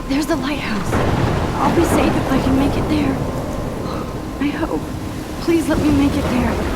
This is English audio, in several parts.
There's the lighthouse. I'll be safe if I can make it there. I hope. Please let me make it there.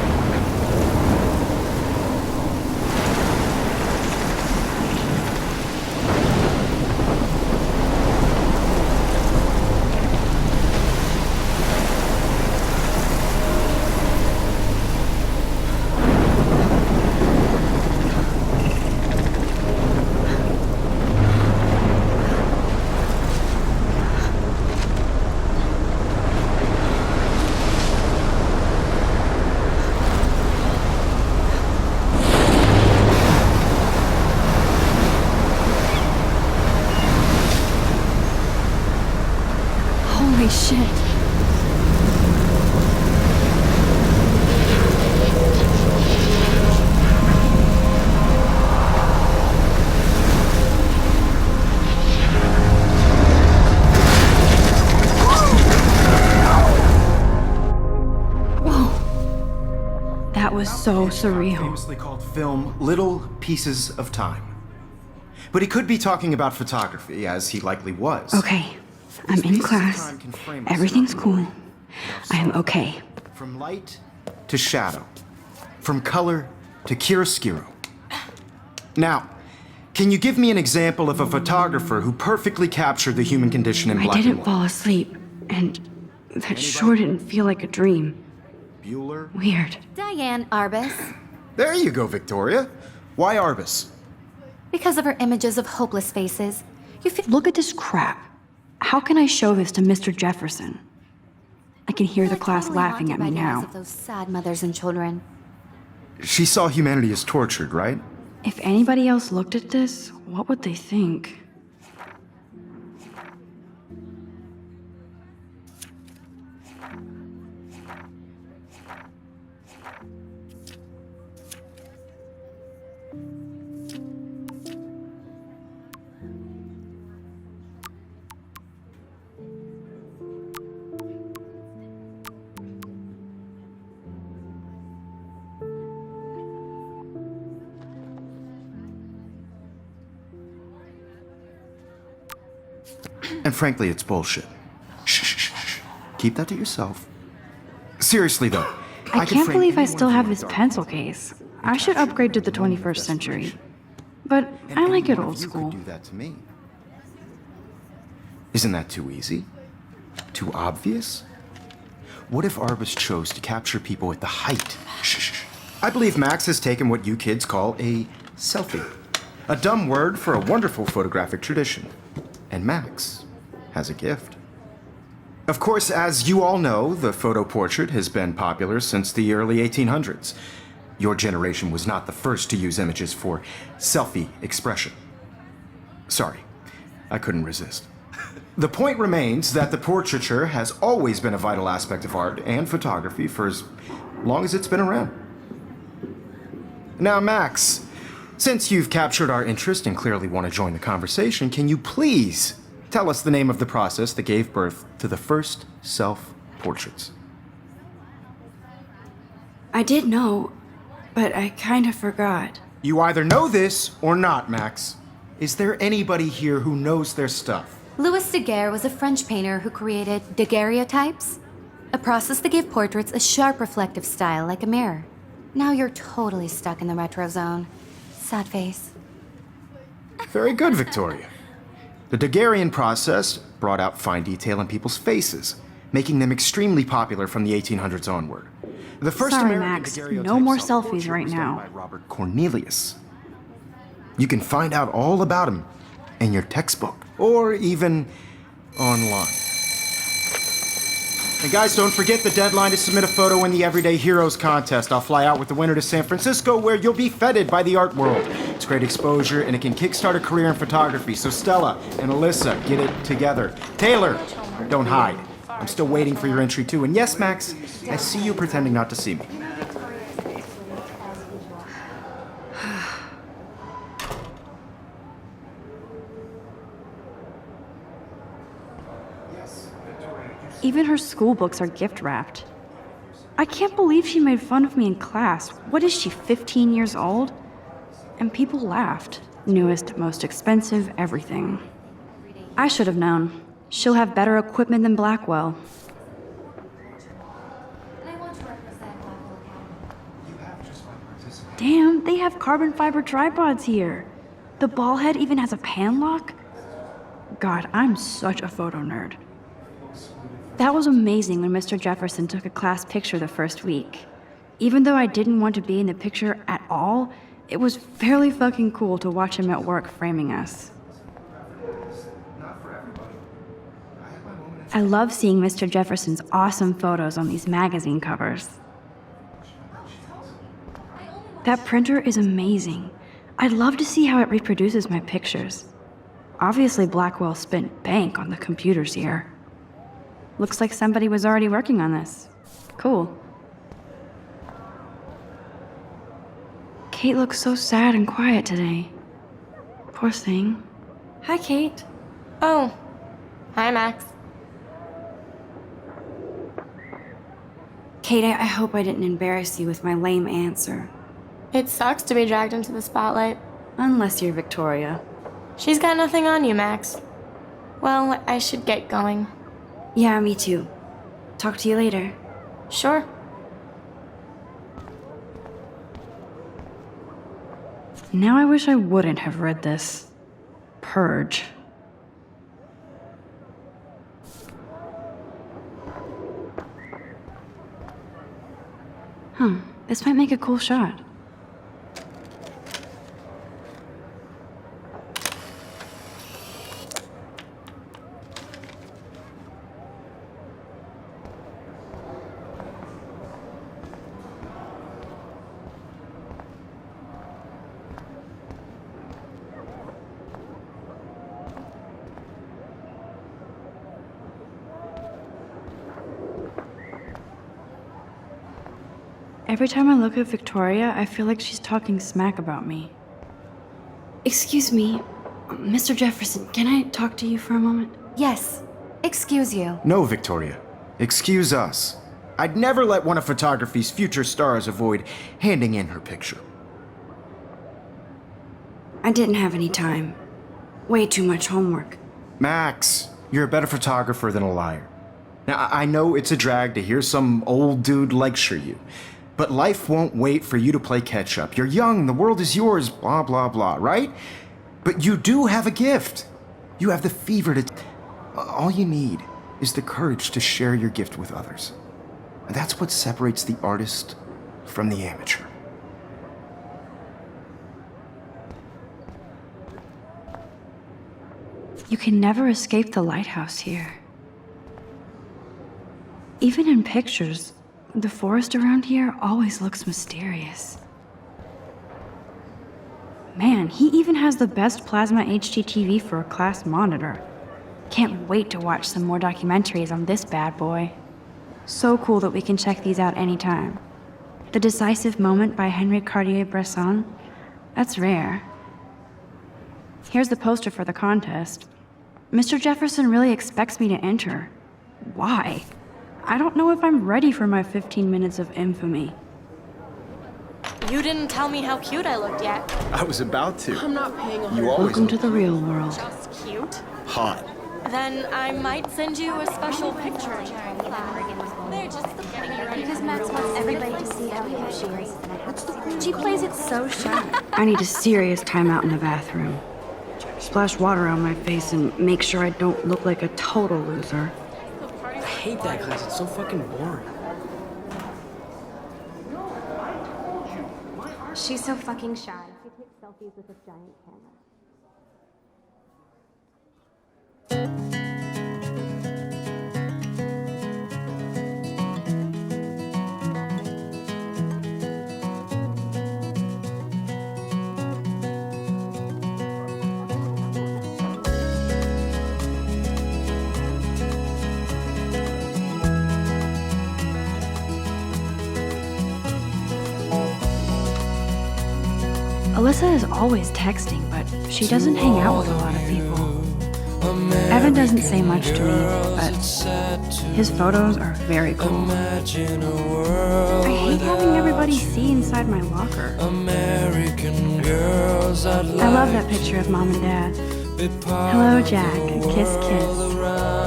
Holy shit. Whoa. That was so surreal. Famously called film Little Pieces of Time. But he could be talking about photography, as he likely was. Okay. I'm in class. Everything's cool. I am okay. From light to shadow. From color to chiaroscuro. Now, can you give me an example of a photographer who perfectly captured the human condition in black and white? I didn't fall asleep, and that sure didn't feel like a dream. Bueller? Weird. Diane Arbus. There you go, Victoria. Why Arbus? Because of her images of hopeless faces. You feel Look at this crap. How can I show this to Mr. Jefferson? I can hear the class totally laughing at me haunted by the eyes now. of those sad mothers and children. She saw humanity as tortured, right? If anybody else looked at this, what would they think? And frankly, it's bullshit. Shh, shh, shh, shh. Keep that to yourself. Seriously, though. I could can't frame believe I anyone still from have your this dark pencil world. case. I should upgrade to the 21st century. But And I like it any one old of you school. could do that to me. Isn't that too easy? Too obvious? What if Arbus chose to capture people at the height? Shh, shh, shh. I believe Max has taken what you kids call a selfie. A dumb word for a wonderful photographic tradition. And Max has a gift. Of course, as you all know, the photo portrait has been popular since the early 1800s. Your generation was not the first to use images for selfie expression. Sorry, I couldn't resist. The point remains that the portraiture has always been a vital aspect of art and photography for as long as it's been around. Now, Max, since you've captured our interest and clearly want to join the conversation, can you please tell us the name of the process that gave birth to the first self-portraits? I did know, but I kind of forgot. You either know this or not, Max. Is there anybody here who knows their stuff? Louis Daguerre was a French painter who created daguerreotypes, a process that gave portraits a sharp reflective style like a mirror. Now you're totally stuck in the retro zone. Sad face. Very good, Victoria. The Daguerrean process brought out fine detail in people's faces, making them extremely popular from the 1800s onward. The first Sorry, American Max. daguerreotype No more self-portrait selfies right was done now. by Robert Cornelius. You can find out all about him in your textbook, or even online. And guys, don't forget the deadline to submit a photo in the Everyday Heroes contest. I'll fly out with the winner to San Francisco, where you'll be feted by the art world. It's great exposure, and it can kickstart a career in photography. So Stella and Alyssa, get it together. Taylor, don't hide. I'm still waiting for your entry too. And yes, Max, I see you pretending not to see me. Even her school books are gift wrapped. I can't believe she made fun of me in class. What is she, 15 years old? And people laughed. Newest, most expensive, everything. I should have known. She'll have better equipment than Blackwell. Damn, they have carbon fiber tripods here. The ball head even has a pan lock. God, I'm such a photo nerd. That was amazing when Mr. Jefferson took a class picture the first week. Even though I didn't want to be in the picture at all, it was fairly fucking cool to watch him at work framing us. I love seeing Mr. Jefferson's awesome photos on these magazine covers. That printer is amazing. I'd love to see how it reproduces my pictures. Obviously, Blackwell spent bank on the computers here. Looks like somebody was already working on this. Cool. Kate looks so sad and quiet today. Poor thing. Hi, Kate. Oh, hi, Max. Kate, I hope I didn't embarrass you with my lame answer. It sucks to be dragged into the spotlight. Unless you're Victoria. She's got nothing on you, Max. Well, I should get going. Yeah, me too. Talk to you later. Sure. Now I wish I wouldn't have read this. Purge. This might make a cool shot. Every time I look at Victoria, I feel like she's talking smack about me. Excuse me, Mr. Jefferson, can I talk to you for a moment? Yes. Excuse you. No, Victoria. Excuse us. I'd never let one of photography's future stars avoid handing in her picture. I didn't have any time. Way too much homework. Max, you're a better photographer than a liar. Now, I know it's a drag to hear some old dude lecture you, but life won't wait for you to play catch up. You're young, the world is yours, blah, blah, blah, right? But you do have a gift. You have the fever to... All you need is the courage to share your gift with others. And that's what separates the artist from the amateur. You can never escape the lighthouse here. Even in pictures, the forest around here always looks mysterious. Man, he even has the best plasma HDTV for a class monitor. Can't wait to watch some more documentaries on this bad boy. So cool that we can check these out anytime. The Decisive Moment by Henry Cartier-Bresson? That's rare. Here's the poster for the contest. Mr. Jefferson really expects me to enter. Why? I don't know if I'm ready for my 15 minutes of infamy. You didn't tell me how cute I looked yet. I was about to. I'm not paying a You always Welcome to the real world. Just cute? hot. Then I might send you a special picture. They're just getting you ready. Because Max wants everybody to see how cute she is. She plays it so shy. I need a serious timeout in the bathroom. Splash water on my face and make sure I don't look like a total loser. I hate that class. It's so fucking boring. She's so fucking shy. She takes selfies with this giant camera. Alyssa is always texting, but she doesn't hang out with a lot of people. Evan doesn't say much to me, but his photos are very cool. I hate having everybody see inside my locker. I love that picture of Mom and Dad. Hello, Jack. Kiss, kiss.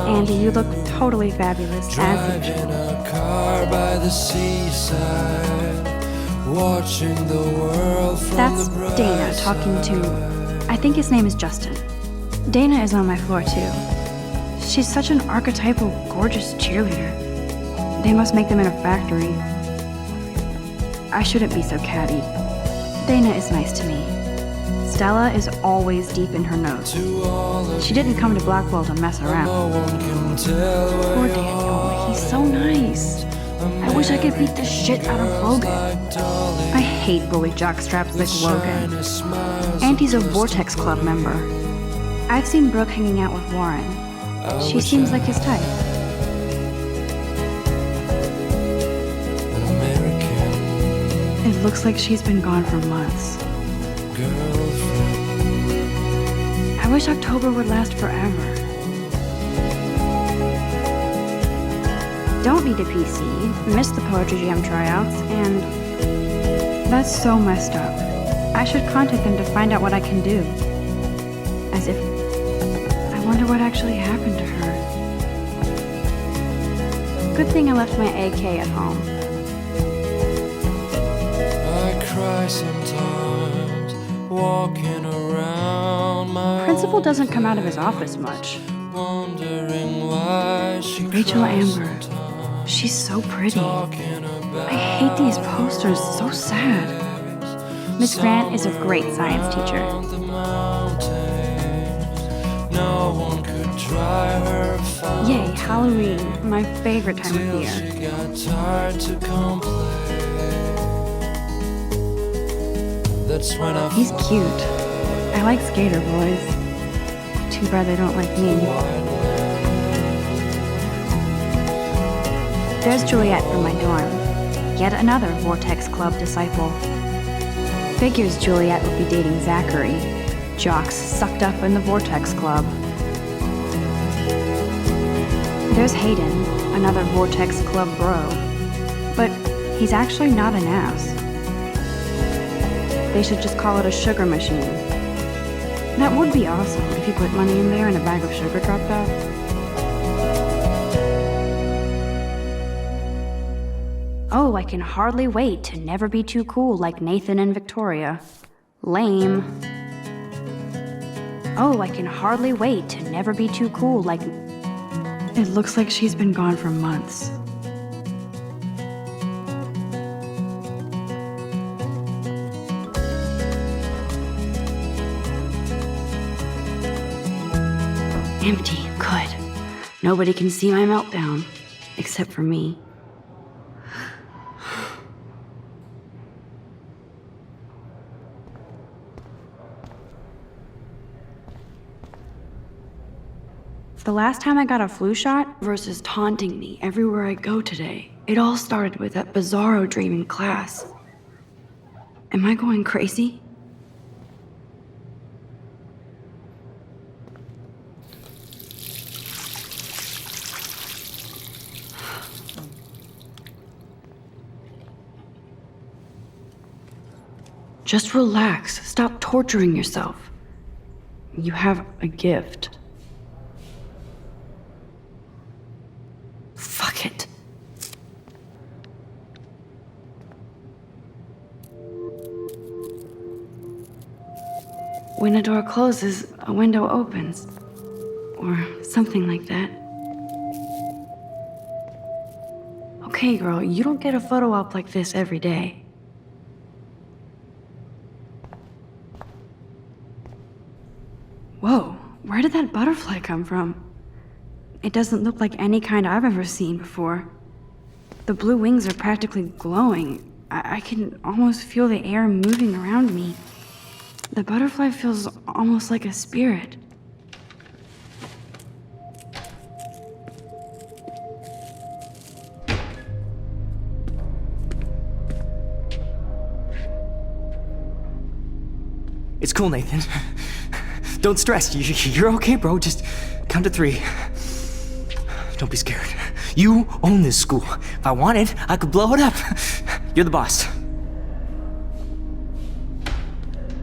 Andy, you look totally fabulous, as Driving usual. a car by the seaside, watching the world from That's the bright Dana talking to... I think his name is Justin. Dana is on my floor, too. She's such an archetypal, gorgeous cheerleader. They must make them in a factory. I shouldn't be so catty. Dana is nice to me. Stella is always deep in her nose. to all of She didn't come to Blackwell to mess no around. one can tell where Poor you Daniel, are. he's so nice. I wish I could beat the shit out of Logan. Like Dolly, I hate bully jockstraps like Logan. shiny smiles Auntie's a Vortex Club member. I've seen Brooke hanging out with Warren. She seems like his type. an American It looks like she's been gone for months. girlfriend. I wish October would last forever. Don't need a PC, missed the Poetry Jam tryouts, and that's so messed up. I should contact them to find out what I can do. As if I wonder what actually happened to her. Good thing I left my AK at home. I cry sometimes, walking around my Principal own doesn't come out of his office much. wondering why she Rachel cries Amber. sometimes, She's so pretty. talking about I hate these posters, so sad. Miss Grant is a great science teacher. the mountains. No one could dry her fire. Yay, Halloween, my favorite time of Till year. she got tired to complain. That's when I He's cute. I like skater boys. Too bad they don't like me. There's Juliet from my dorm. Yet another Vortex Club disciple. Figures Juliet would be dating Zachary. Jocks sucked up in the Vortex Club. There's Hayden, another Vortex Club bro. But he's actually not an ass. They should just call it a sugar machine. That would be awesome if you put money in there and a bag of sugar dropped out. Oh, I can hardly wait to never be too cool like Nathan and Victoria. Lame. Oh, I can hardly wait to never be too cool like... It looks like she's been gone for months. Empty. Good. Nobody can see my meltdown. Except for me. The last time I got a flu shot versus taunting me everywhere I go today, it all started with that bizarro dream in class. Am I going crazy? Just relax. Stop torturing yourself. You have a gift. Fuck it. When a door closes, a window opens. Or something like that. Okay, girl, you don't get a photo op like this every day. Whoa, where did that butterfly come from? It doesn't look like any kind I've ever seen before. The blue wings are practically glowing. I can almost feel the air moving around me. The butterfly feels almost like a spirit. It's cool, Nathan. Don't stress. You're okay, bro. Just count to 3. Don't be scared. You own this school. If I wanted, I could blow it up. You're the boss.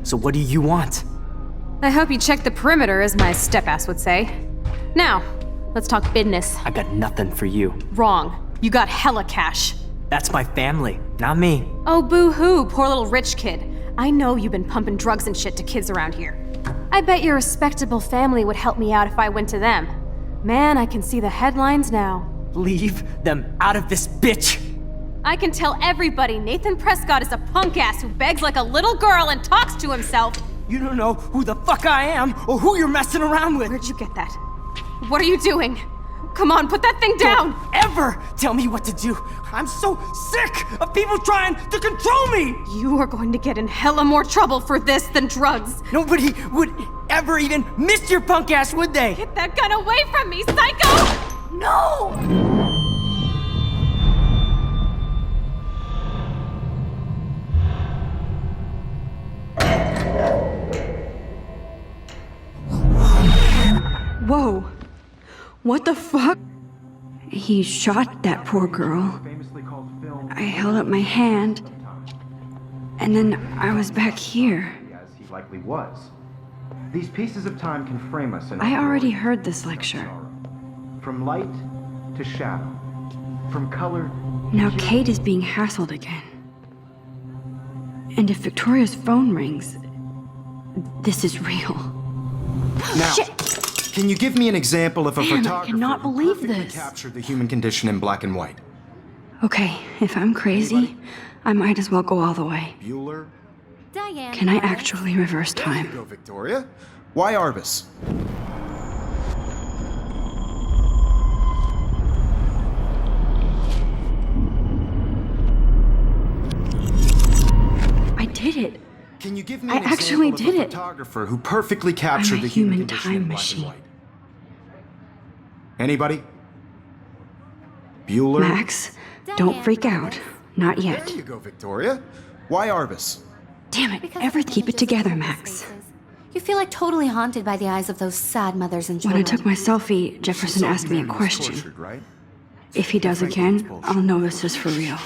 So what do you want? I hope you checked the perimeter, as my step-ass would say. Now, let's talk business. I got nothing for you. Wrong. You got hella cash. That's my family, not me. Oh, boo-hoo, poor little rich kid. I know you've been pumping drugs and shit to kids around here. I bet your respectable family would help me out if I went to them. Man, I can see the headlines now. Leave them out of this bitch! I can tell everybody Nathan Prescott is a punk ass who begs like a little girl and talks to himself. You don't know who the fuck I am or who you're messing around with. Where'd you get that? What are you doing? Come on, put that thing down! Don't ever tell me what to do. I'm so sick of people trying to control me. You are going to get in hella more trouble for this than drugs. Nobody would ever even miss your punk ass, would they? Get that gun away from me, psycho! No! Whoa. What the fuck? He shot that poor girl. I held up my hand, and then I was back here. As he likely was. These pieces of time can frame us in I already heard this lecture. From light to shadow. From color. Now Kate is being hassled again. And if Victoria's phone rings, this is real. Now, Shit! can you give me an example of a Man, I photographer cannot who believe perfectly this. captured the human condition in black and white? Okay, if I'm crazy, I might as well go all the way. Bueller? Diane. Can I Lawrence. actually reverse There you time? go, Victoria. Why Arbus? I did it. Can you give me I an actually example did of a it. photographer who perfectly captured I'm a the human human condition time in black machine. and white? Anybody? Bueller? Max, don't freak out. Not yet. There you go, Victoria. Why Arbus? Damn it, Because ever of keep it images together, of Max. faces. You feel like totally haunted by the eyes of those sad mothers and When children. I took my selfie, Jefferson asked me a question. Tortured, right? If he does again, I'll know this is for real.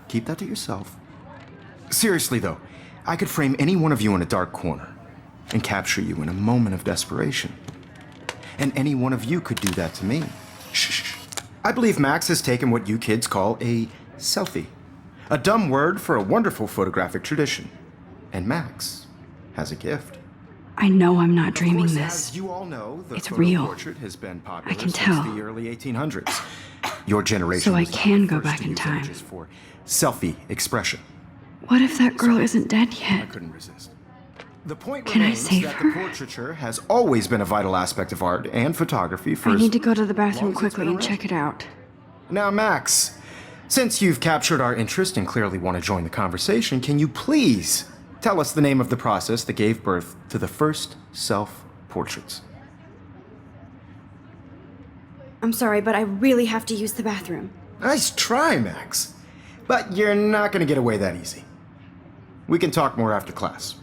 Keep that to yourself. Seriously, though, I could frame any one of you in a dark corner and capture you in a moment of desperation. And any one of you could do that to me. Shh. I believe Max has taken what you kids call a selfie. A dumb word for a wonderful photographic tradition. And Max has a gift. I know I'm not dreaming Of course, this. as you all know, the It's photo real. portrait has been popular I can since tell. the early 1800s. Your generation So I was not can the go first back to in use time. images for selfie expression. What if that girl isn't dead I yet? couldn't resist. The point Can I remains save that her? the portraiture has always been a vital aspect of art and photography for I as need to go to the long bathroom as it's quickly been and around. check it out. Now, Max, since you've captured our interest and clearly want to join the conversation, can you please tell us the name of the process that gave birth to the first self-portraits? I'm sorry, but I really have to use the bathroom. Nice try, Max. But you're not going to get away that easy. We can talk more after class.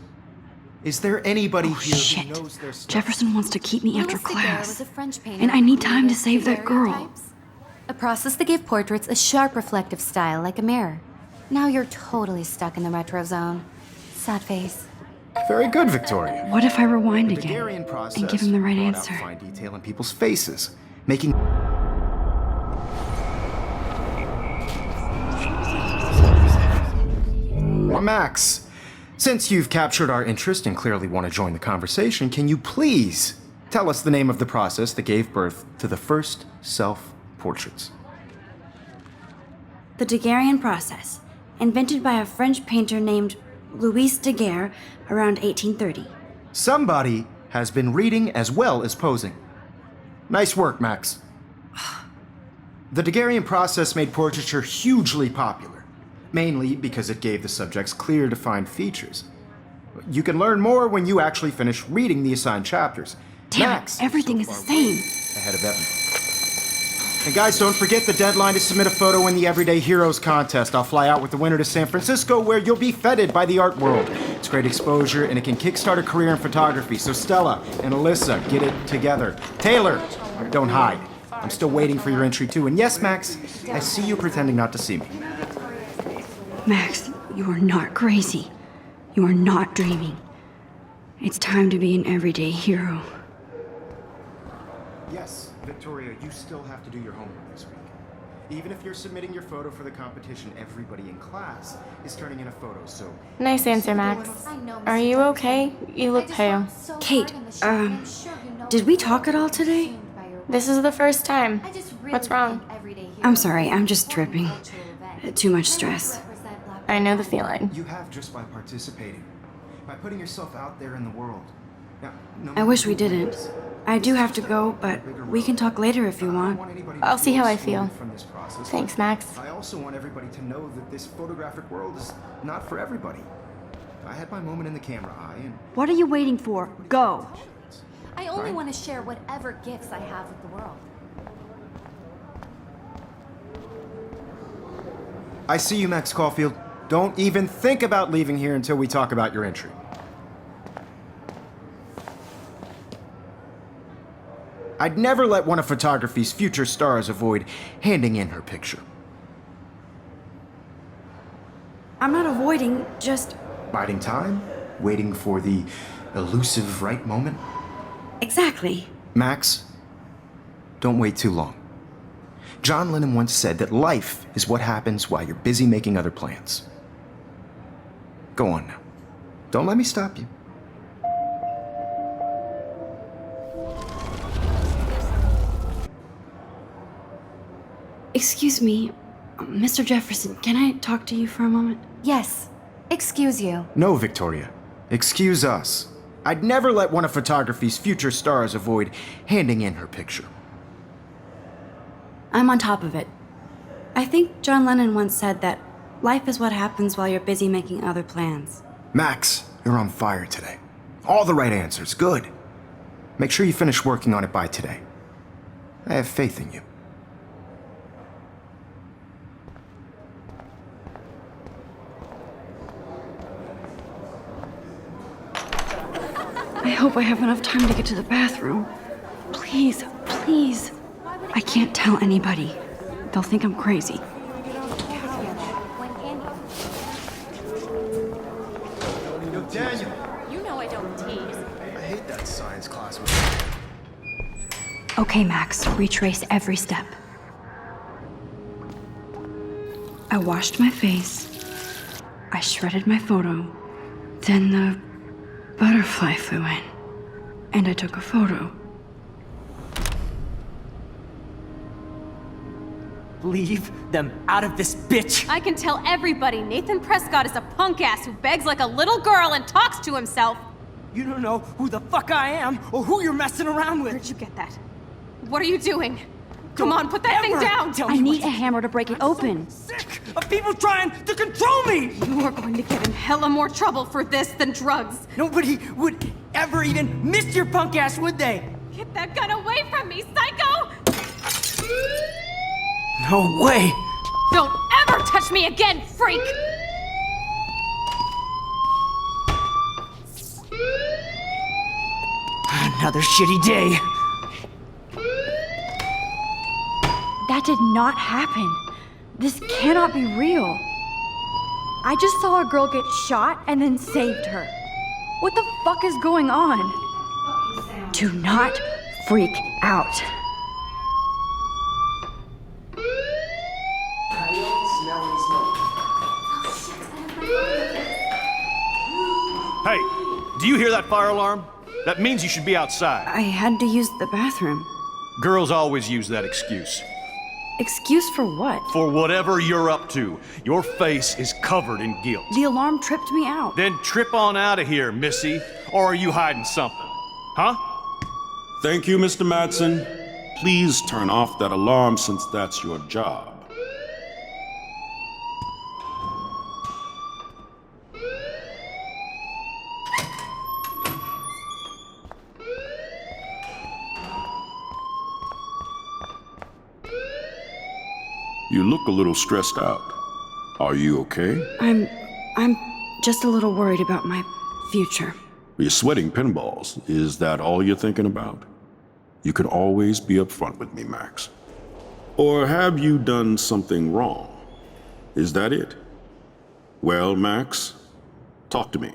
Is there anybody Oh, here shit. who knows their stuff? Jefferson wants to keep me after Louis Daguerre was class. a French painter And I need who time to created save that girl. daguerreotypes, a process that gave portraits a sharp reflective style like a mirror. Now you're totally stuck in the retro zone. Sad face. Very good, Victoria. What if I rewind The again Daguerrean process and give him the right brought out answer? fine detail in people's faces, making Max, since you've captured our interest and clearly want to join the conversation, can you please tell us the name of the process that gave birth to the first self-portraits? The Daguerrean process, invented by a French painter named Louis Daguerre around 1830. Somebody has been reading as well as posing. Nice work, Max. The Daguerrean process made portraiture hugely popular, mainly because it gave the subjects clear, defined features. You can learn more when you actually finish reading the assigned chapters. Damn Max it, everything is so the far same. ahead of everyone. And guys, don't forget the deadline to submit a photo in the Everyday Heroes contest. I'll fly out with the winner to San Francisco, where you'll be feted by the art world. It's great exposure, and it can kickstart a career in photography. So Stella and Alyssa, get it together. Taylor, don't hide. I'm still waiting for your entry too. And yes, Max, I see you pretending not to see me. Max, you are not crazy. You are not dreaming. It's time to be an everyday hero. Yes, Victoria, you still have to do your homework this week. Even if you're submitting your photo for the competition, everybody in class is turning in a photo, so... Nice answer, Max. Are you okay? You look pale. Kate, did we talk at all today? This is the first time. What's wrong? I'm sorry, I'm just tripping. Too much stress. I know the feeling. You have just by participating, by putting yourself out there in the world. Now, no I wish we matter who it didn't. is, I do have to go, but we can talk later if you I don't want. want anybody to I'll see how I excluded feel. from this process, Thanks, but Max. I also want everybody to know that this photographic world is not for everybody. I had my moment in the camera eye, and What are you waiting for? Go! I only want to share whatever gifts I have with the world. I see you, Max Caulfield. Don't even think about leaving here until we talk about your entry. I'd never let one of photography's future stars avoid handing in her picture. I'm not avoiding, just... Biding time, waiting for the elusive right moment. Exactly. Max, don't wait too long. John Lennon once said that life is what happens while you're busy making other plans. Go on now. Don't let me stop you. Excuse me, Mr. Jefferson, can I talk to you for a moment? Yes. Excuse you. No, Victoria. Excuse us. I'd never let one of photography's future stars avoid handing in her picture. I'm on top of it. I think John Lennon once said that life is what happens while you're busy making other plans. Max, you're on fire today. All the right answers. Good. Make sure you finish working on it by today. I have faith in you. I hope I have enough time to get to the bathroom. Please, please. I can't tell anybody. They'll think I'm crazy. Yo, Daniel. You know I don't tease. I hate that science class. Okay, Max, retrace every step. I washed my face. I shredded my photo. Then the butterfly flew in. And I took a photo. Leave them out of this bitch! I can tell everybody Nathan Prescott is a punk ass who begs like a little girl and talks to himself. You don't know who the fuck I am or who you're messing around with. Where'd you get that? What are you doing? Come on, put that thing Ever down! tell I me need what a hammer to break it open. sick of people trying to control me! You are going to get in hella more trouble for this than drugs. Nobody would ever even miss your punk ass, would they? Get that gun away from me, psycho! No way! Don't ever touch me again, freak! Another shitty day. That did not happen. This cannot be real. I just saw a girl get shot and then saved her. What the fuck is going on? Do not freak out. Hey, do you hear that fire alarm? That means you should be outside. I had to use the bathroom. Girls always use that excuse. Excuse for what? For whatever you're up to, your face is covered in guilt. The alarm tripped me out. Then trip on out of here, Missy. Or are you hiding something? Huh? Thank you, Mr. Madsen. Please turn off that alarm since that's your job. You look a little stressed out. Are you okay? I'm just a little worried about my future. You're sweating pinballs. Is that all you're thinking about? You can always be upfront with me, Max. Or have you done something wrong? Is that it? Well, Max, talk to me.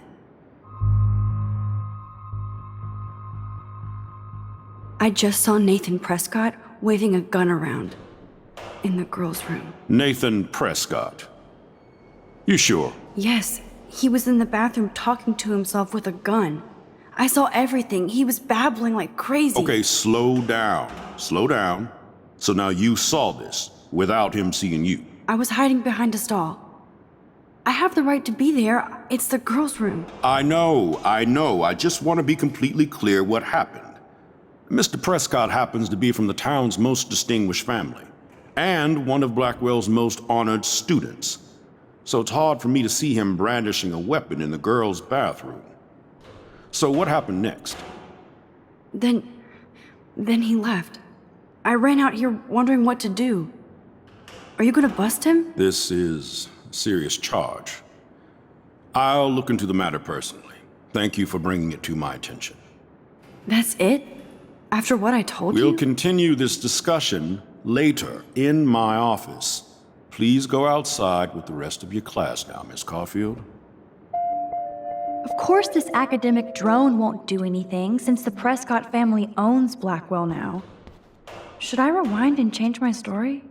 I just saw Nathan Prescott waving a gun around in the girls' room. Nathan Prescott. You sure? Yes, he was in the bathroom talking to himself with a gun. I saw everything. He was babbling like crazy. Okay, slow down. Slow down. So now you saw this without him seeing you. I was hiding behind a stall. I have the right to be there. It's the girls' room. I know. I just want to be completely clear what happened. Mr. Prescott happens to be from the town's most distinguished family, and one of Blackwell's most honored students. So it's hard for me to see him brandishing a weapon in the girls' bathroom. So what happened next? Then he left. I ran out here wondering what to do. Are you gonna bust him? This is a serious charge. I'll look into the matter personally. Thank you for bringing it to my attention. That's it? After what I told you? We'll continue this discussion later in my office. Please go outside with the rest of your class now, Miss Caulfield. Of course this academic drone won't do anything since the Prescott family owns Blackwell now. Should I rewind and change my story?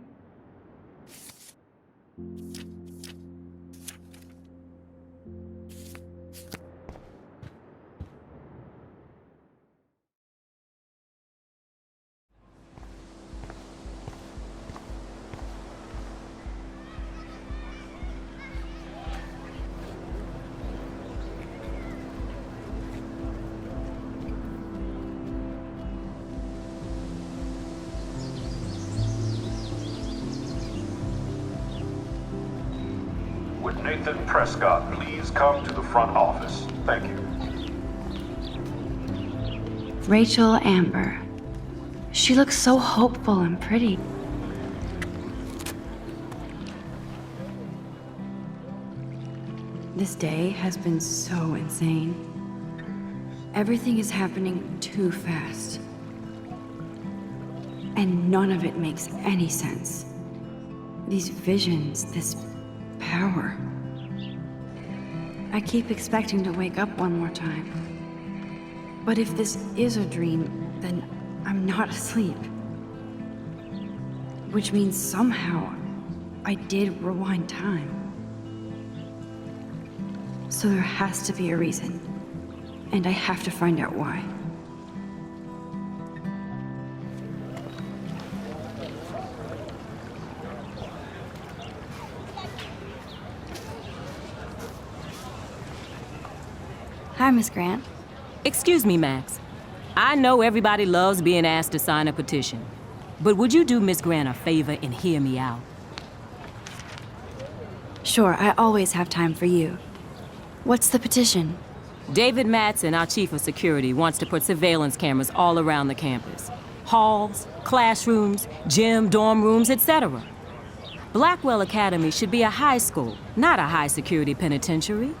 Would Nathan Prescott please come to the front office? Thank you. Rachel Amber. She looks so hopeful and pretty. This day has been so insane. Everything is happening too fast. And none of it makes any sense. These visions, this power. I keep expecting to wake up one more time. But if this is a dream, then I'm not asleep. Which means somehow I did rewind time. So there has to be a reason. And I have to find out why. Hi, Miss Grant. Excuse me, Max. I know everybody loves being asked to sign a petition, but would you do Miss Grant a favor and hear me out? Sure, I always have time for you. What's the petition? David Matson, our chief of security, wants to put surveillance cameras all around the campus. Halls, classrooms, gym, dorm rooms, etc. Blackwell Academy should be a high school, not a high-security penitentiary.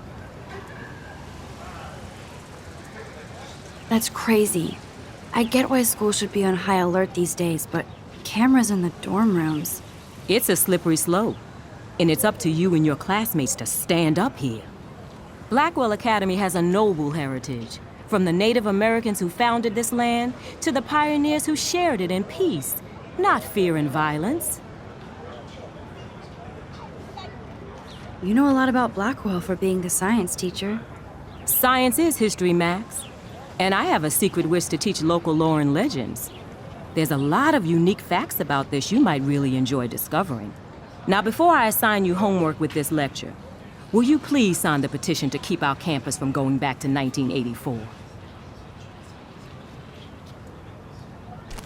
That's crazy. I get why school should be on high alert these days, but cameras in the dorm rooms. It's a slippery slope, and it's up to you and your classmates to stand up here. Blackwell Academy has a noble heritage, from the Native Americans who founded this land to the pioneers who shared it in peace, not fear and violence. You know a lot about Blackwell for being the science teacher. Science is history, Max. And I have a secret wish to teach local lore and legends. There's a lot of unique facts about this you might really enjoy discovering. Now, before I assign you homework with this lecture, will you please sign the petition to keep our campus from going back to 1984?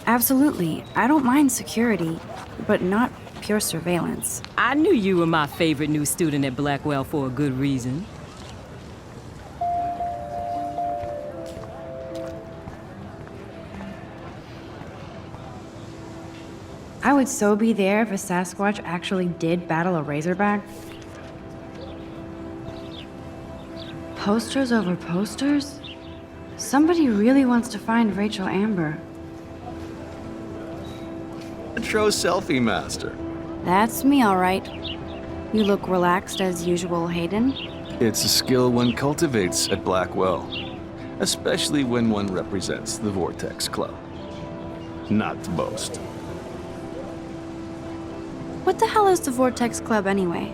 Absolutely. I don't mind security, but not pure surveillance. I knew you were my favorite new student at Blackwell for a good reason. I would so be there if a Sasquatch actually did battle a Razorback. Posters over posters? Somebody really wants to find Rachel Amber. Retro selfie master. That's me, all right. You look relaxed as usual, Hayden. It's a skill one cultivates at Blackwell, especially when one represents the Vortex Club. not to boast. What the hell is the Vortex Club anyway?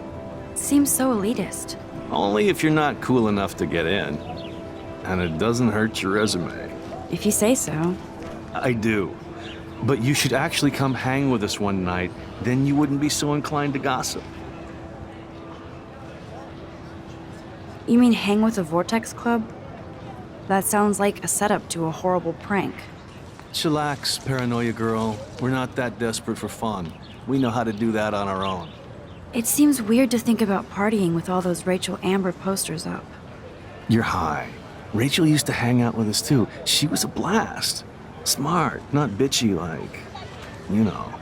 Seems so elitist. Only if you're not cool enough to get in. And it doesn't hurt your resume. If you say so. I do. But you should actually come hang with us one night, then you wouldn't be so inclined to gossip. You mean hang with the Vortex Club? That sounds like a setup to a horrible prank. Chillax, paranoia girl. We're not that desperate for fun. We know how to do that on our own. It seems weird to think about partying with all those Rachel Amber posters up. You're high. Rachel used to hang out with us too. She was a blast. Smart, not bitchy like, you know.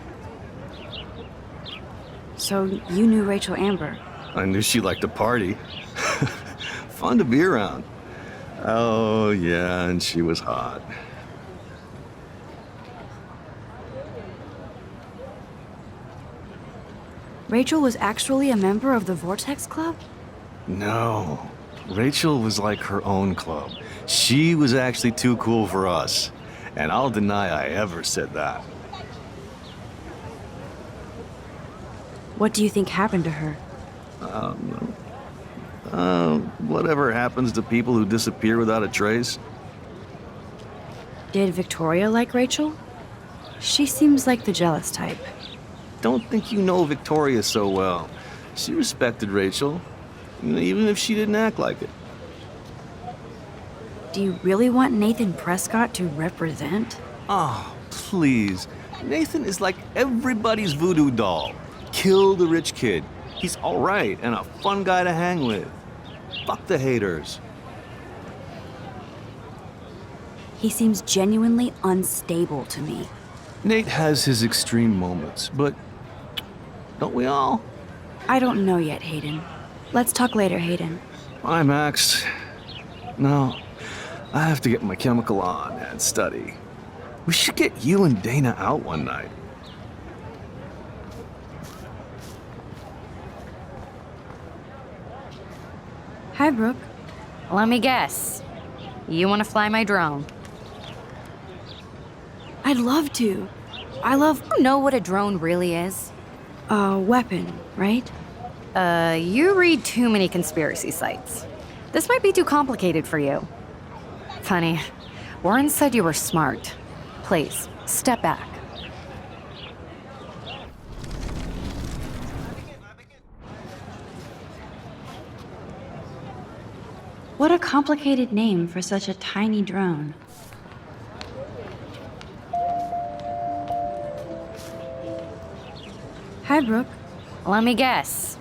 So you knew Rachel Amber? I knew she liked to party. Fun to be around. Oh, yeah, and she was hot. Rachel was actually a member of the Vortex Club? No. Rachel was like her own club. She was actually too cool for us. And I'll deny I ever said that. What do you think happened to her? Whatever happens to people who disappear without a trace. Did Victoria like Rachel? She seems like the jealous type. Don't think you know Victoria so well. She respected Rachel, even if she didn't act like it. Do you really want Nathan Prescott to represent? Oh, please. Nathan is like everybody's voodoo doll. Kill the rich kid. He's all right and a fun guy to hang with. Fuck the haters. He seems genuinely unstable to me. Nate has his extreme moments, but don't we all? I don't know yet, Hayden. Let's talk later, Hayden. Bye, Max. No, I have to get my chemical on and study. We should get you and Dana out one night. Hi, Brooke. Let me guess. You want to fly my drone? I'd love to. You know what a drone really is? A weapon, right? You read too many conspiracy sites. This might be too complicated for you. Funny, Warren said you were smart. Please, step back. What a complicated name for such a tiny drone. Hi, Brooke. Let me guess.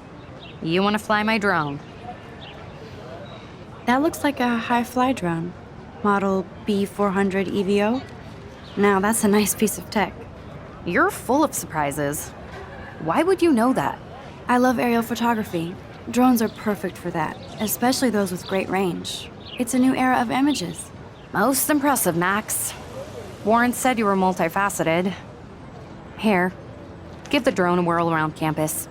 You want to fly my drone? That looks like a high-fly drone. Model B400 EVO. Now, that's a nice piece of tech. You're full of surprises. Why would you know that? I love aerial photography. Drones are perfect for that, especially those with great range. It's a new era of images. Most impressive, Max. Warren said you were multifaceted. Here, give the drone a whirl around campus.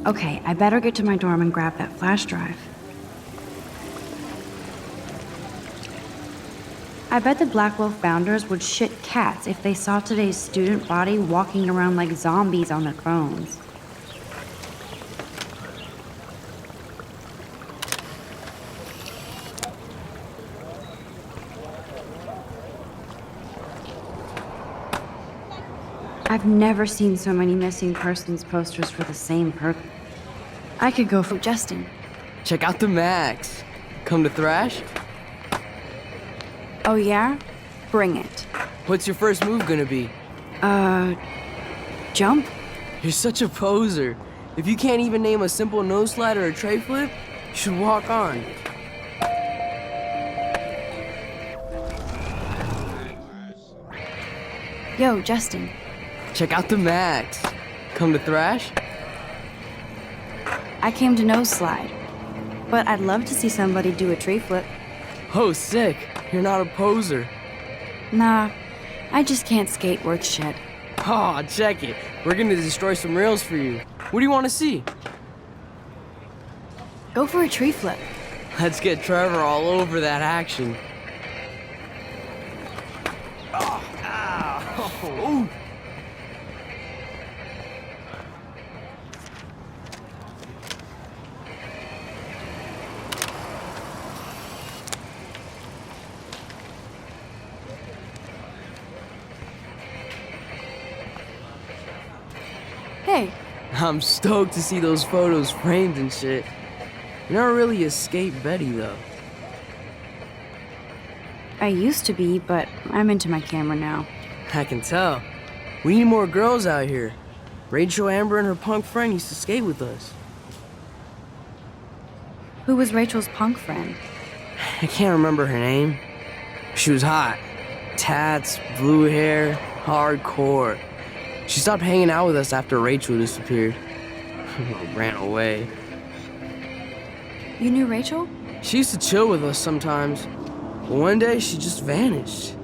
Okay, I better get to my dorm and grab that flash drive. I bet the Blackwell founders would shit cats if they saw today's student body walking around like zombies on their phones. I've never seen so many missing persons posters for the same purpose. I could go for Justin. Check out the Max. Come to thrash? Oh yeah? Bring it. What's your first move gonna be? Jump? You're such a poser. If you can't even name a simple nose slide or a tray flip, you should walk on. Yo, Justin. Check out the Max. Come to thrash? I came to nose slide. But I'd love to see somebody do a tree flip. Oh, sick. You're not a poser. Nah, I just can't skate worth shit. Aw, check it. We're gonna destroy some rails for you. What do you want to see? Go for a tree flip. Let's get Trevor all over that action. Oh. Hey, I'm stoked to see those photos framed and shit. You're not really a skate Betty, though. I used to be, but I'm into my camera now. I can tell. We need more girls out here. Rachel Amber and her punk friend used to skate with us. Who was Rachel's punk friend? I can't remember her name. She was hot. Tats, blue hair, hardcore. She stopped hanging out with us after Rachel disappeared. Ran away. You knew Rachel? She used to chill with us sometimes. But one day, she just vanished.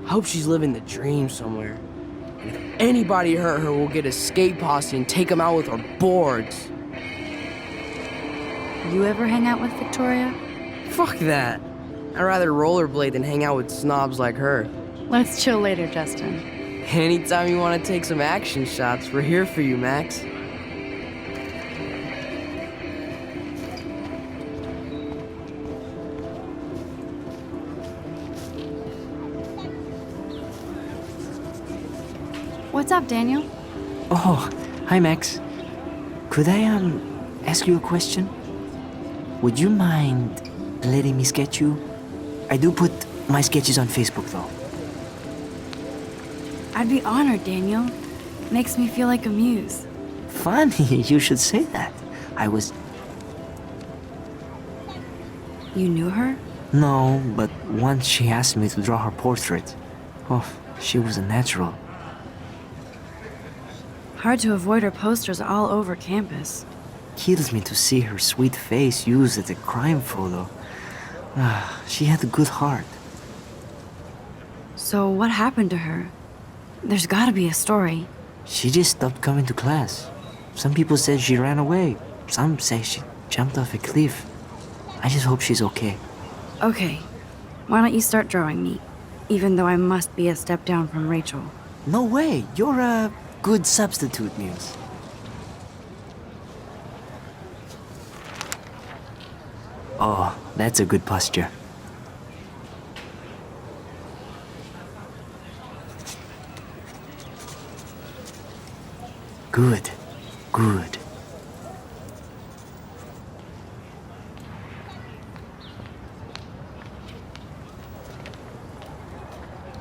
I hope she's living the dream somewhere. And if anybody hurt her, we'll get a skate posse and take them out with our boards. You ever hang out with Victoria? Fuck that. I'd rather rollerblade than hang out with snobs like her. Let's chill later, Justin. Anytime you want to take some action shots, we're here for you, Max. What's up, Daniel? Oh, hi, Max. Could I, ask you a question? Would you mind letting me sketch you? I do put my sketches on Facebook, though. I'd be honored, Daniel. Makes me feel like a muse. Funny, you should say that. I was... You knew her? No, but once she asked me to draw her portrait. Oh, she was a natural. Hard to avoid her posters all over campus. Kills me to see her sweet face used as a crime photo. She had a good heart. So what happened to her? There's gotta be a story. She just stopped coming to class. Some people said she ran away. Some say she jumped off a cliff. I just hope she's okay. Okay, why don't you start drawing me? Even though I must be a step down from Rachel. No way, you're a good substitute, Muse. Oh, that's a good posture. Good, good.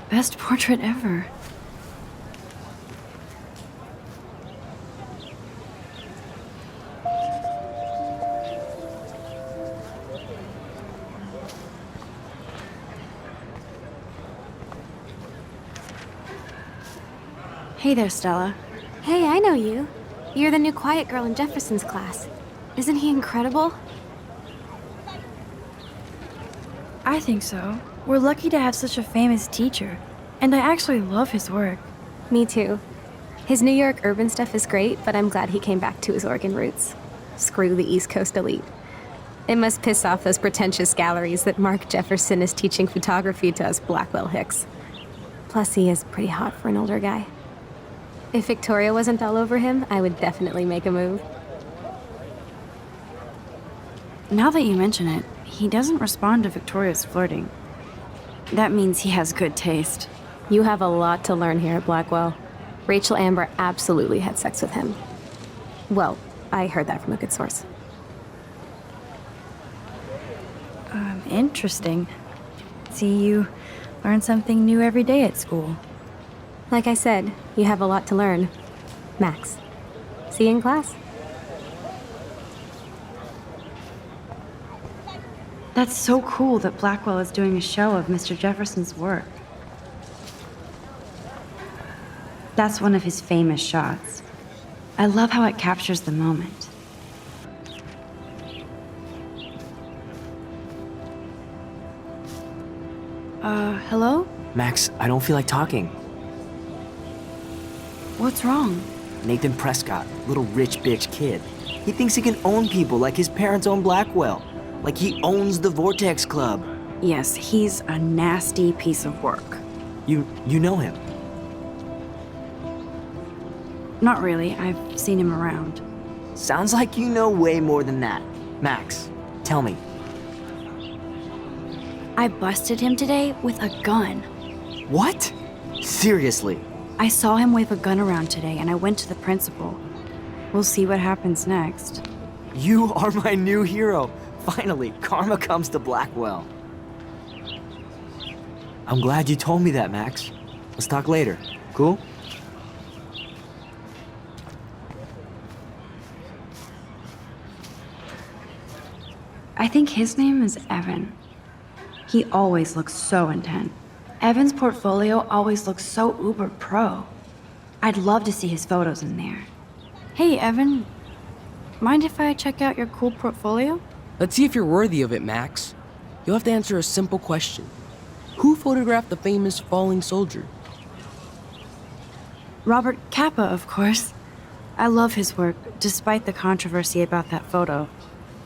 Best portrait ever. Hey there, Stella. Hey, I know you. You're the new quiet girl in Jefferson's class. Isn't he incredible? I think so. We're lucky to have such a famous teacher. And I actually love his work. Me too. His New York urban stuff is great, but I'm glad he came back to his Oregon roots. Screw the East Coast elite. It must piss off those pretentious galleries that Mark Jefferson is teaching photography to us Blackwell Hicks. Plus, he is pretty hot for an older guy. If Victoria wasn't all over him, I would definitely make a move. Now that you mention it, he doesn't respond to Victoria's flirting. That means he has good taste. You have a lot to learn here at Blackwell. Rachel Amber absolutely had sex with him. Well, I heard that from a good source. Interesting. See, you learn something new every day at school. Like I said, you have a lot to learn. Max. See you in class. That's so cool that Blackwell is doing a show of Mr. Jefferson's work. That's one of his famous shots. I love how it captures the moment. Hello? Max, I don't feel like talking. What's wrong? Nathan Prescott, little rich bitch kid. He thinks he can own people like his parents own Blackwell. Like he owns the Vortex Club. Yes, he's a nasty piece of work. You know him? Not really. I've seen him around. Sounds like you know way more than that. Max, tell me. I busted him today with a gun. What? Seriously? I saw him wave a gun around today and I went to the principal. We'll see what happens next. You are my new hero. Finally, karma comes to Blackwell. I'm glad you told me that, Max. Let's talk later. Cool? I think his name is Evan. He always looks so intent. Evan's portfolio always looks so uber pro. I'd love to see his photos in there. Hey, Evan. Mind if I check out your cool portfolio? Let's see if you're worthy of it, Max. You'll have to answer a simple question. Who photographed the famous falling soldier? Robert Capa, of course. I love his work, despite the controversy about that photo.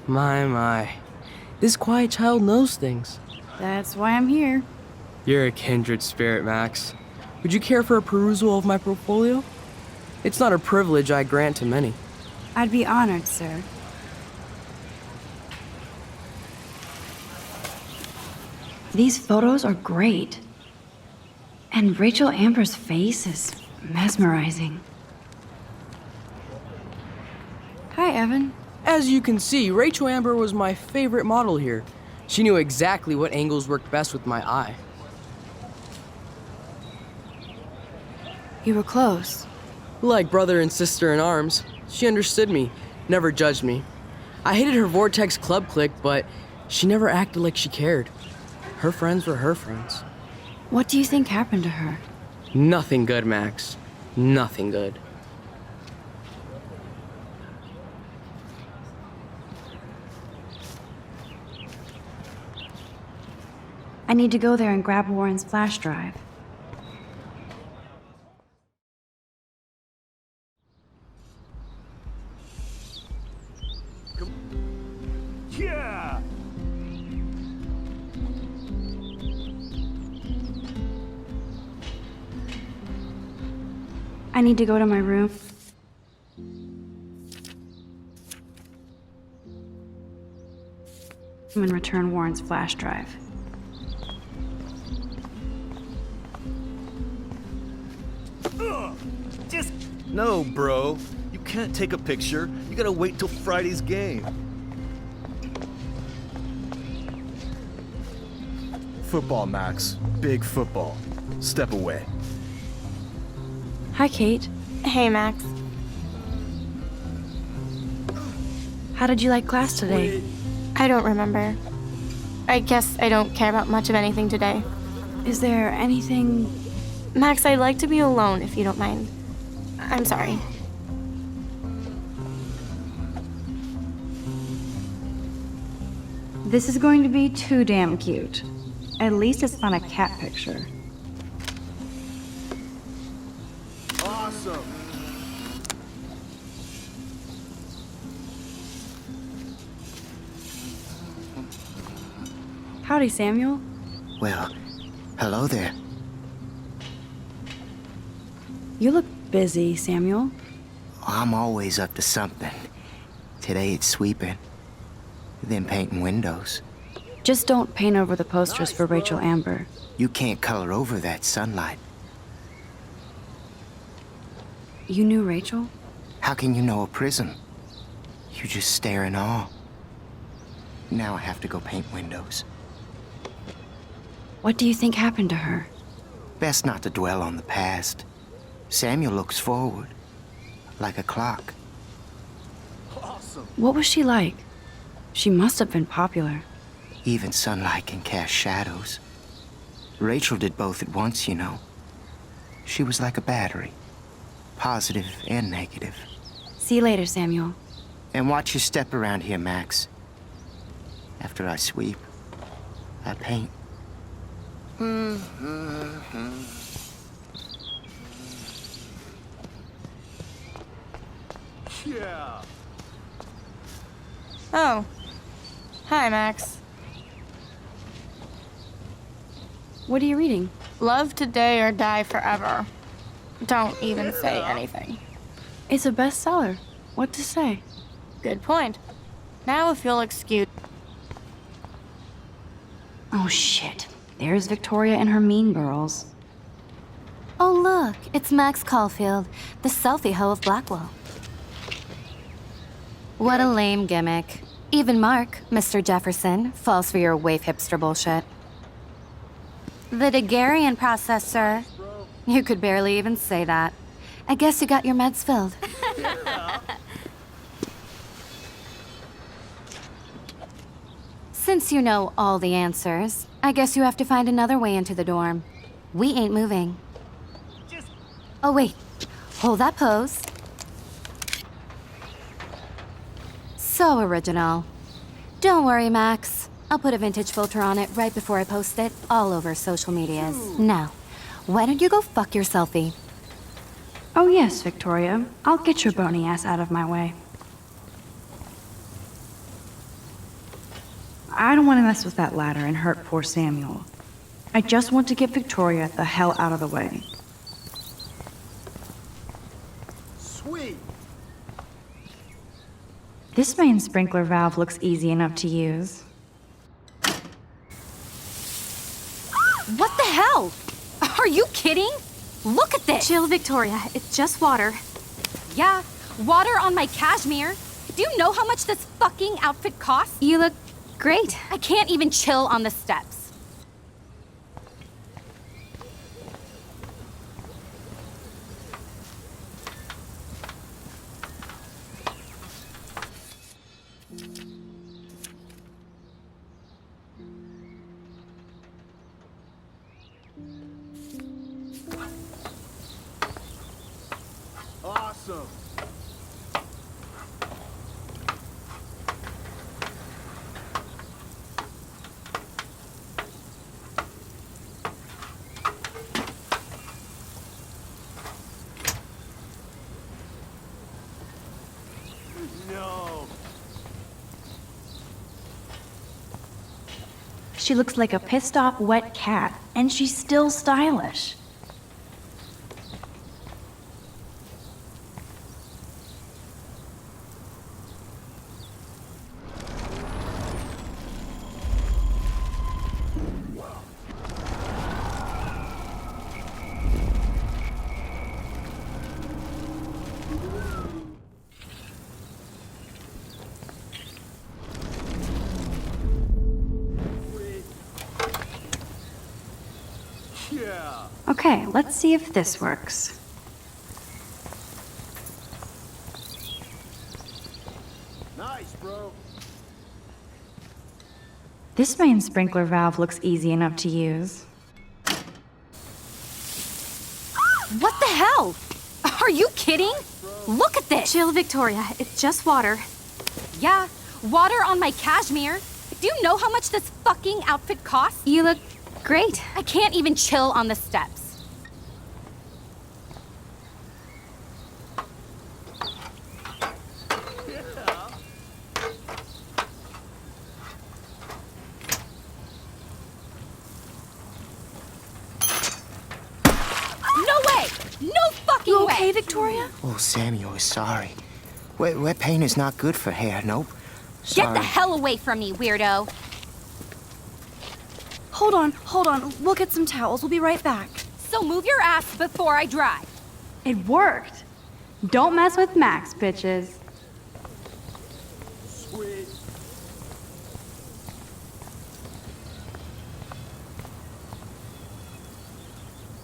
My. This quiet child knows things. That's why I'm here. You're a kindred spirit, Max. Would you care for a perusal of my portfolio? It's not a privilege I grant to many. I'd be honored, sir. These photos are great. And Rachel Amber's face is mesmerizing. Hi, Evan. As you can see, Rachel Amber was my favorite model here. She knew exactly what angles worked best with my eye. You were close. Like brother and sister in arms. She understood me, never judged me. I hated her Vortex Club clique, but she never acted like she cared. Her friends were her friends. What do you think happened to her? Nothing good, Max. Nothing good. I need to go there and grab Warren's flash drive. Yeah! I need to go to my room. And return Warren's flash drive. No, bro. You can't take a picture. You gotta wait till Friday's game. Football, Max. Big football. Step away. Hi, Kate. Hey, Max. How did you like class today? I don't remember. I guess I don't care about much of anything today. Is there anything... Max, I'd like to be alone if you don't mind. I'm sorry. This is going to be too damn cute. At least it's not a cat picture. Awesome. Howdy, Samuel. Well, hello there. You look busy, Samuel. I'm always up to something. Today it's sweeping, then painting windows. Just don't paint over the posters for Rachel Amber. You can't color over that sunlight. You knew Rachel? How can you know a prism? You just stare in awe. Now I have to go paint windows. What do you think happened to her? Best not to dwell on the past. Samuel looks forward, like a clock. What was she like? She must have been popular. Even sunlight can cast shadows. Rachel did both at once, you know. She was like a battery, positive and negative. See you later, Samuel. And watch your step around here, Max. After I sweep, I paint. Yeah. Oh. Hi, Max. What are you reading? Love Today or Die Forever. Don't even say anything. It's a bestseller. What to say? Good point. Now if you'll excuse... Oh, shit. There's Victoria and her mean girls. Oh, look, it's Max Caulfield, the selfie hoe of Blackwell. What a lame gimmick. Even Mark, Mr. Jefferson, falls for your wave hipster bullshit. The Daguerrean process, sir. You could barely even say that. I guess you got your meds filled. Since you know all the answers, I guess you have to find another way into the dorm. We ain't moving. Oh, wait. Hold that pose. So original. Don't worry, Max. I'll put a vintage filter on it right before I post it all over social medias. Now, why don't you go fuck your selfie? Oh, yes, Victoria. I'll get your bony ass out of my way. I don't want to mess with that ladder and hurt poor Samuel. I just want to get Victoria the hell out of the way. Sweet. This main sprinkler valve looks easy enough to use. What the hell? Are you kidding? Look at this! Chill, Victoria. It's just water. Yeah, water on my cashmere. Do you know how much this fucking outfit costs? You look great. I can't even chill on the steps. Awesome. No. She looks like a pissed off wet cat, and she's still stylish. Yeah. Okay, let's see if this works. Nice, bro. This main sprinkler valve looks easy enough to use. What the hell? Are you kidding? Look at this! Chill, Victoria. It's just water. Yeah, water on my cashmere. Do you know how much this fucking outfit costs? You look great. I can't even chill on the steps. okay, Victoria? Oh, Samuel is sorry. Wet paint is not good for hair, nope. Get Sorry. the hell away from me, weirdo! Hold on. We'll get some towels. We'll be right back. So move your ass before I drive. It worked. Don't mess with Max, bitches.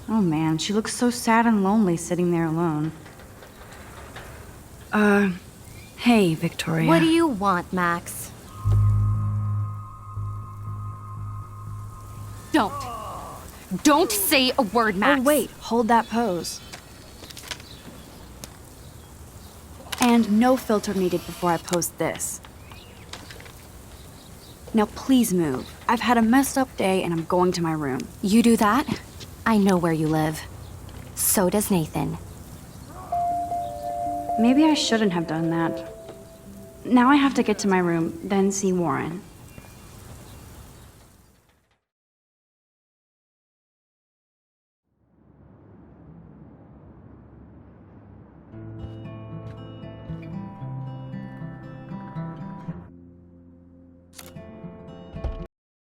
Oh man, she looks so sad and lonely sitting there alone. Hey, Victoria. What do you want, Max? Don't say a word, Max. Oh, wait, hold that pose. And no filter needed before I post this. Now please move. I've had a messed up day and I'm going to my room. You do that? I know where you live. So does Nathan. Maybe I shouldn't have done that. Now I have to get to my room, then see Warren.